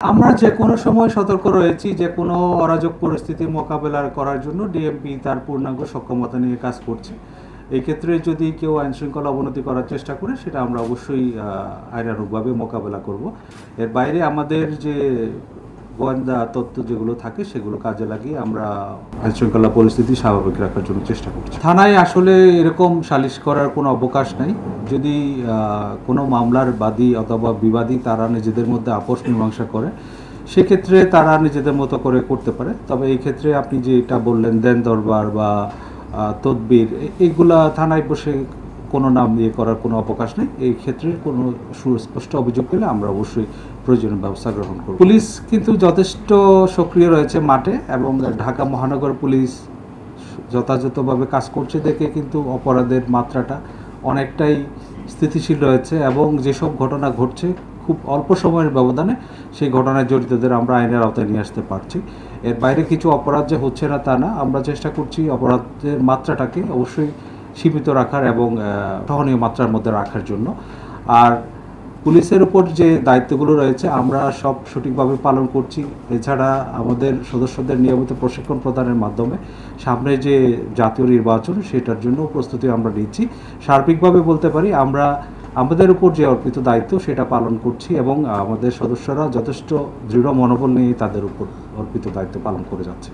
আমরা যেকোনো সময় সতর্ক রয়েছি, যেকোনো অরাজক পরিস্থিতি মোকাবেলা করার জন্য ডিএমপি তার পূর্ণাঙ্গ সক্ষমতা নিয়ে কাজ করছে। এই ক্ষেত্রে যদি কেউ আইনশৃঙ্খলা অবনতি করার চেষ্টা করে সেটা আমরা অবশ্যই আইনানুগভাবে মোকাবেলা করব। এর বাইরে আমাদের যে গোয়েন্দা তথ্য যেগুলো থাকে সেগুলো কাজে লাগিয়ে আমরা আইনশৃঙ্খলা পরিস্থিতি স্বাভাবিক রাখার জন্য চেষ্টা করছি। থানায় আসলে এরকম সালিশ করার কোনো অবকাশ নাই। যদি কোনো মামলার বাদী অথবা বিবাদী তারা নিজেদের মধ্যে আপোষ মীমাংসা করে, সেক্ষেত্রে তারা নিজেদের মতো করে করতে পারে। তবে এই ক্ষেত্রে আপনি যেটা বললেন দেন দরবার বা তদবির, এইগুলা থানায় বসে কোনো নাম দিয়ে করার কোনো অবকাশ নেই। এই ক্ষেত্রে কোনো সুস্পষ্ট অভিযোগ পেলে আমরা অবশ্যই প্রয়োজনীয় ব্যবস্থা গ্রহণ করব। পুলিশ কিন্তু যথেষ্ট সক্রিয় রয়েছে মাঠে, এবং ঢাকা মহানগর পুলিশ যথাযথভাবে কাজ করছে দেখে কিন্তু অপরাধের মাত্রাটা অনেকটাই স্থিতিশীল রয়েছে, এবং যেসব ঘটনা ঘটছে খুব অল্প সময়ের ব্যবধানে সেই ঘটনায় জড়িতদের আমরা আইনের আওতায় নিয়ে আসতে পারছি। এর বাইরে কিছু অপরাধ যে হচ্ছে না তা না, আমরা চেষ্টা করছি অপরাধের মাত্রাটাকে অবশ্যই সীমিত রাখার এবং সহনীয় মাত্রার মধ্যে রাখার জন্য। আর পুলিশের উপর যে দায়িত্বগুলো রয়েছে আমরা সব সঠিকভাবে পালন করছি। এছাড়া আমাদের সদস্যদের নিয়মিত প্রশিক্ষণ প্রদানের মাধ্যমে সামনে যে জাতীয় নির্বাচন সেটার জন্য প্রস্তুতি আমরা নিচ্ছি। সার্বিকভাবে বলতে পারি আমরা আমাদের উপর যে অর্পিত দায়িত্ব সেটা পালন করছি, এবং আমাদের সদস্যরা যথেষ্ট দৃঢ় মনোবল নিয়ে তাদের উপর অর্পিত দায়িত্ব পালন করে যাচ্ছে।